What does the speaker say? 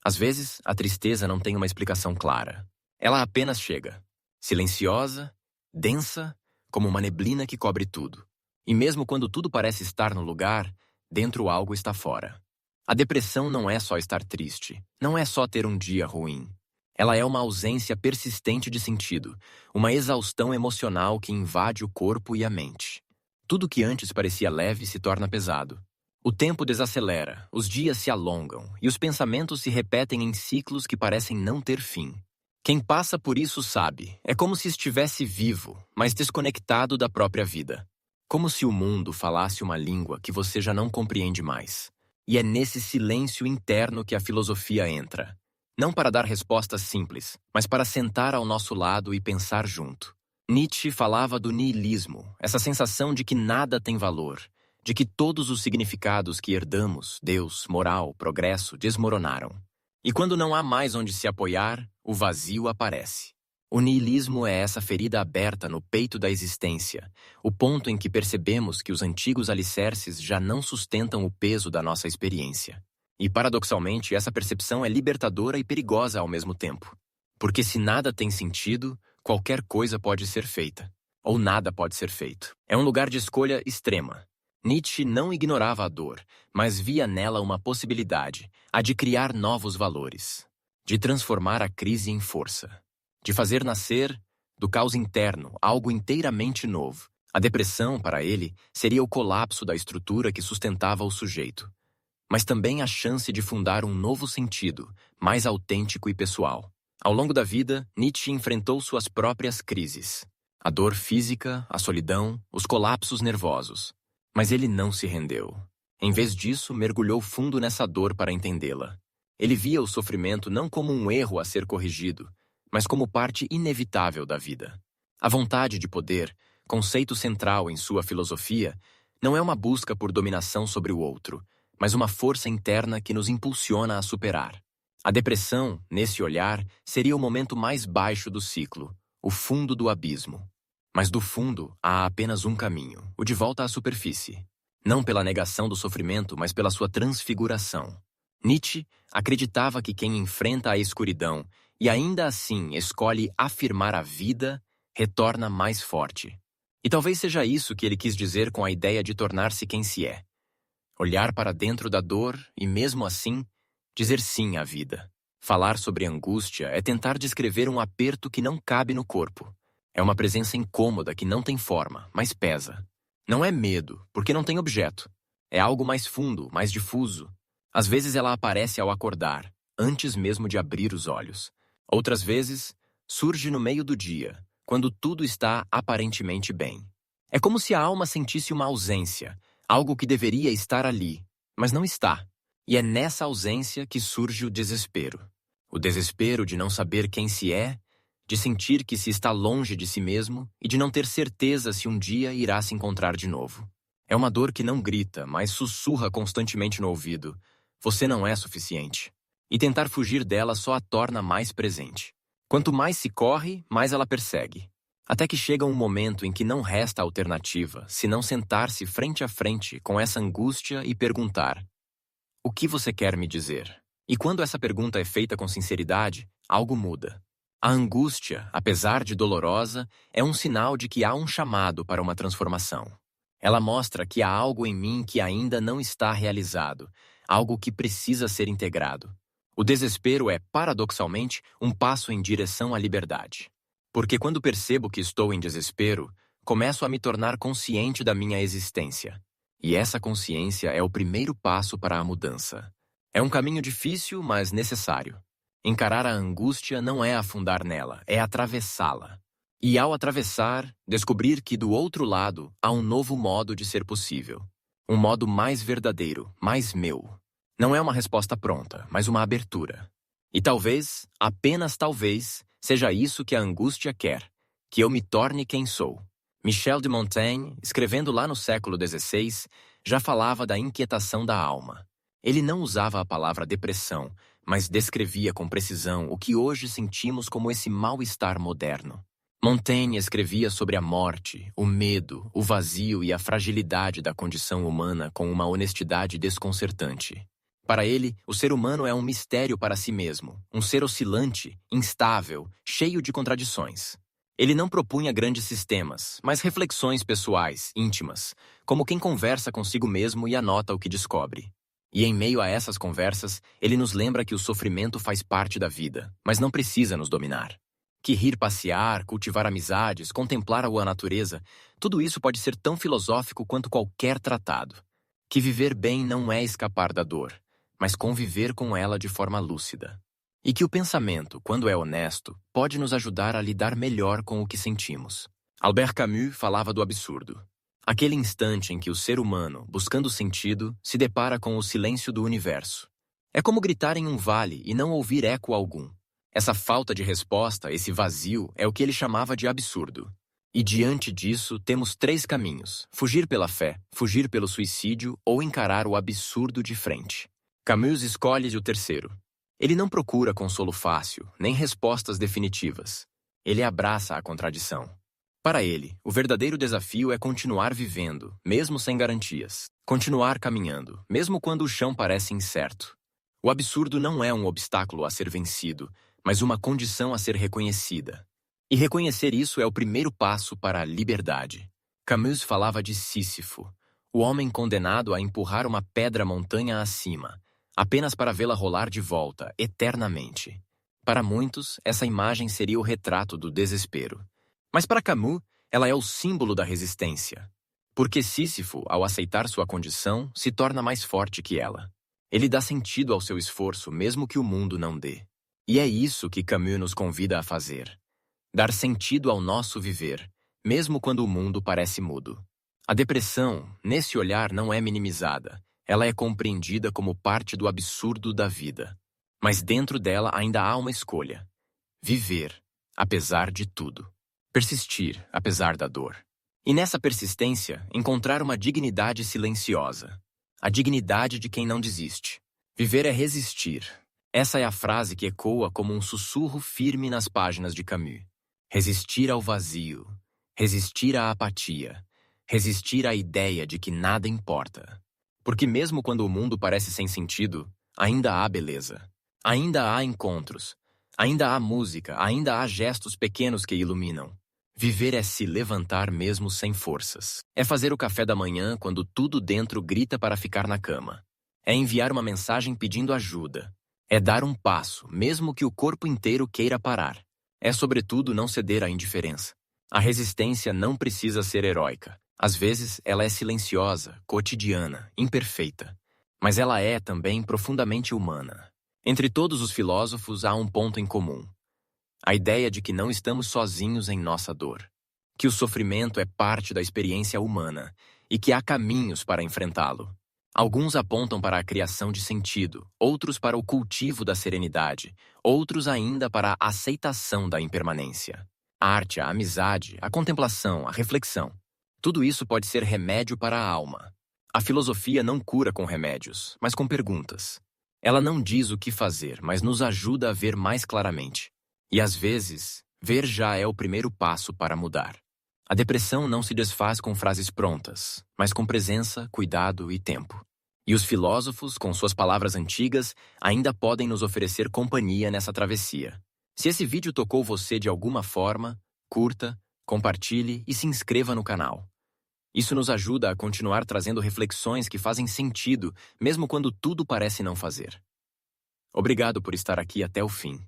Às vezes, a tristeza não tem uma explicação clara. Ela apenas chega, silenciosa, densa, como uma neblina que cobre tudo. E mesmo quando tudo parece estar no lugar, dentro algo está fora. A depressão não é só estar triste, não é só ter um dia ruim. Ela é uma ausência persistente de sentido, uma exaustão emocional que invade o corpo e a mente. Tudo que antes parecia leve se torna pesado. O tempo desacelera, os dias se alongam e os pensamentos se repetem em ciclos que parecem não ter fim. Quem passa por isso sabe, é como se estivesse vivo, mas desconectado da própria vida. Como se o mundo falasse uma língua que você já não compreende mais. E é nesse silêncio interno que a filosofia entra. Não para dar respostas simples, mas para sentar ao nosso lado e pensar junto. Nietzsche falava do niilismo, essa sensação de que nada tem valor, de que todos os significados que herdamos, Deus, moral, progresso, desmoronaram. E quando não há mais onde se apoiar, o vazio aparece. O niilismo é essa ferida aberta no peito da existência, o ponto em que percebemos que os antigos alicerces já não sustentam o peso da nossa experiência. E, paradoxalmente, essa percepção é libertadora e perigosa ao mesmo tempo. Porque se nada tem sentido, qualquer coisa pode ser feita. Ou nada pode ser feito. É um lugar de escolha extrema. Nietzsche não ignorava a dor, mas via nela uma possibilidade, a de criar novos valores, de transformar a crise em força, de fazer nascer, do caos interno, algo inteiramente novo. A depressão, para ele, seria o colapso da estrutura que sustentava o sujeito, mas também a chance de fundar um novo sentido, mais autêntico e pessoal. Ao longo da vida, Nietzsche enfrentou suas próprias crises. A dor física, a solidão, os colapsos nervosos. Mas ele não se rendeu. Em vez disso, mergulhou fundo nessa dor para entendê-la. Ele via o sofrimento não como um erro a ser corrigido, mas como parte inevitável da vida. A vontade de poder, conceito central em sua filosofia, não é uma busca por dominação sobre o outro, mas uma força interna que nos impulsiona a superar. A depressão, nesse olhar, seria o momento mais baixo do ciclo, o fundo do abismo. Mas do fundo há apenas um caminho, o de volta à superfície. Não pela negação do sofrimento, mas pela sua transfiguração. Nietzsche acreditava que quem enfrenta a escuridão e ainda assim escolhe afirmar a vida, retorna mais forte. E talvez seja isso que ele quis dizer com a ideia de tornar-se quem se é. Olhar para dentro da dor e, mesmo assim, dizer sim à vida. Falar sobre angústia é tentar descrever um aperto que não cabe no corpo. É uma presença incômoda que não tem forma, mas pesa. Não é medo, porque não tem objeto. É algo mais fundo, mais difuso. Às vezes ela aparece ao acordar, antes mesmo de abrir os olhos. Outras vezes, surge no meio do dia, quando tudo está aparentemente bem. É como se a alma sentisse uma ausência, algo que deveria estar ali, mas não está. E é nessa ausência que surge o desespero. O desespero de não saber quem se é, de sentir que se está longe de si mesmo e de não ter certeza se um dia irá se encontrar de novo. É uma dor que não grita, mas sussurra constantemente no ouvido. Você não é suficiente. E tentar fugir dela só a torna mais presente. Quanto mais se corre, mais ela persegue. Até que chega um momento em que não resta alternativa, senão sentar-se frente a frente com essa angústia e perguntar: o que você quer me dizer? E quando essa pergunta é feita com sinceridade, algo muda. A angústia, apesar de dolorosa, é um sinal de que há um chamado para uma transformação. Ela mostra que há algo em mim que ainda não está realizado, algo que precisa ser integrado. O desespero é, paradoxalmente, um passo em direção à liberdade. Porque quando percebo que estou em desespero, começo a me tornar consciente da minha existência. E essa consciência é o primeiro passo para a mudança. É um caminho difícil, mas necessário. Encarar a angústia não é afundar nela, é atravessá-la. E ao atravessar, descobrir que do outro lado há um novo modo de ser possível. Um modo mais verdadeiro, mais meu. Não é uma resposta pronta, mas uma abertura. E talvez, apenas talvez, seja isso que a angústia quer, que eu me torne quem sou. Michel de Montaigne, escrevendo lá no século XVI, já falava da inquietação da alma. Ele não usava a palavra depressão, mas descrevia com precisão o que hoje sentimos como esse mal-estar moderno. Montaigne escrevia sobre a morte, o medo, o vazio e a fragilidade da condição humana com uma honestidade desconcertante. Para ele, o ser humano é um mistério para si mesmo, um ser oscilante, instável, cheio de contradições. Ele não propunha grandes sistemas, mas reflexões pessoais, íntimas, como quem conversa consigo mesmo e anota o que descobre. E em meio a essas conversas, ele nos lembra que o sofrimento faz parte da vida, mas não precisa nos dominar. Que rir, passear, cultivar amizades, contemplar a natureza, tudo isso pode ser tão filosófico quanto qualquer tratado. Que viver bem não é escapar da dor, mas conviver com ela de forma lúcida. E que o pensamento, quando é honesto, pode nos ajudar a lidar melhor com o que sentimos. Albert Camus falava do absurdo. Aquele instante em que o ser humano, buscando sentido, se depara com o silêncio do universo. É como gritar em um vale e não ouvir eco algum. Essa falta de resposta, esse vazio, é o que ele chamava de absurdo. E diante disso, temos 3 caminhos: fugir pela fé, fugir pelo suicídio ou encarar o absurdo de frente. Camus escolhe o terceiro. Ele não procura consolo fácil, nem respostas definitivas. Ele abraça a contradição. Para ele, o verdadeiro desafio é continuar vivendo, mesmo sem garantias. Continuar caminhando, mesmo quando o chão parece incerto. O absurdo não é um obstáculo a ser vencido, mas uma condição a ser reconhecida. E reconhecer isso é o primeiro passo para a liberdade. Camus falava de Sísifo, o homem condenado a empurrar uma pedra montanha acima, apenas para vê-la rolar de volta, eternamente. Para muitos, essa imagem seria o retrato do desespero. Mas para Camus, ela é o símbolo da resistência. Porque Sísifo, ao aceitar sua condição, se torna mais forte que ela. Ele dá sentido ao seu esforço, mesmo que o mundo não dê. E é isso que Camus nos convida a fazer. Dar sentido ao nosso viver, mesmo quando o mundo parece mudo. A depressão, nesse olhar, não é minimizada. Ela é compreendida como parte do absurdo da vida. Mas dentro dela ainda há uma escolha. Viver, apesar de tudo. Persistir, apesar da dor. E nessa persistência, encontrar uma dignidade silenciosa. A dignidade de quem não desiste. Viver é resistir. Essa é a frase que ecoa como um sussurro firme nas páginas de Camus. Resistir ao vazio. Resistir à apatia. Resistir à ideia de que nada importa. Porque mesmo quando o mundo parece sem sentido, ainda há beleza. Ainda há encontros. Ainda há música. Ainda há gestos pequenos que iluminam. Viver é se levantar mesmo sem forças. É fazer o café da manhã quando tudo dentro grita para ficar na cama. É enviar uma mensagem pedindo ajuda. É dar um passo, mesmo que o corpo inteiro queira parar. É, sobretudo, não ceder à indiferença. A resistência não precisa ser heróica. Às vezes, ela é silenciosa, cotidiana, imperfeita. Mas ela é, também, profundamente humana. Entre todos os filósofos, há um ponto em comum. A ideia de que não estamos sozinhos em nossa dor. Que o sofrimento é parte da experiência humana e que há caminhos para enfrentá-lo. Alguns apontam para a criação de sentido, outros para o cultivo da serenidade, outros ainda para a aceitação da impermanência. A arte, a amizade, a contemplação, a reflexão. Tudo isso pode ser remédio para a alma. A filosofia não cura com remédios, mas com perguntas. Ela não diz o que fazer, mas nos ajuda a ver mais claramente. E às vezes, ver já é o primeiro passo para mudar. A depressão não se desfaz com frases prontas, mas com presença, cuidado e tempo. E os filósofos, com suas palavras antigas, ainda podem nos oferecer companhia nessa travessia. Se esse vídeo tocou você de alguma forma, curta, compartilhe e se inscreva no canal. Isso nos ajuda a continuar trazendo reflexões que fazem sentido, mesmo quando tudo parece não fazer. Obrigado por estar aqui até o fim.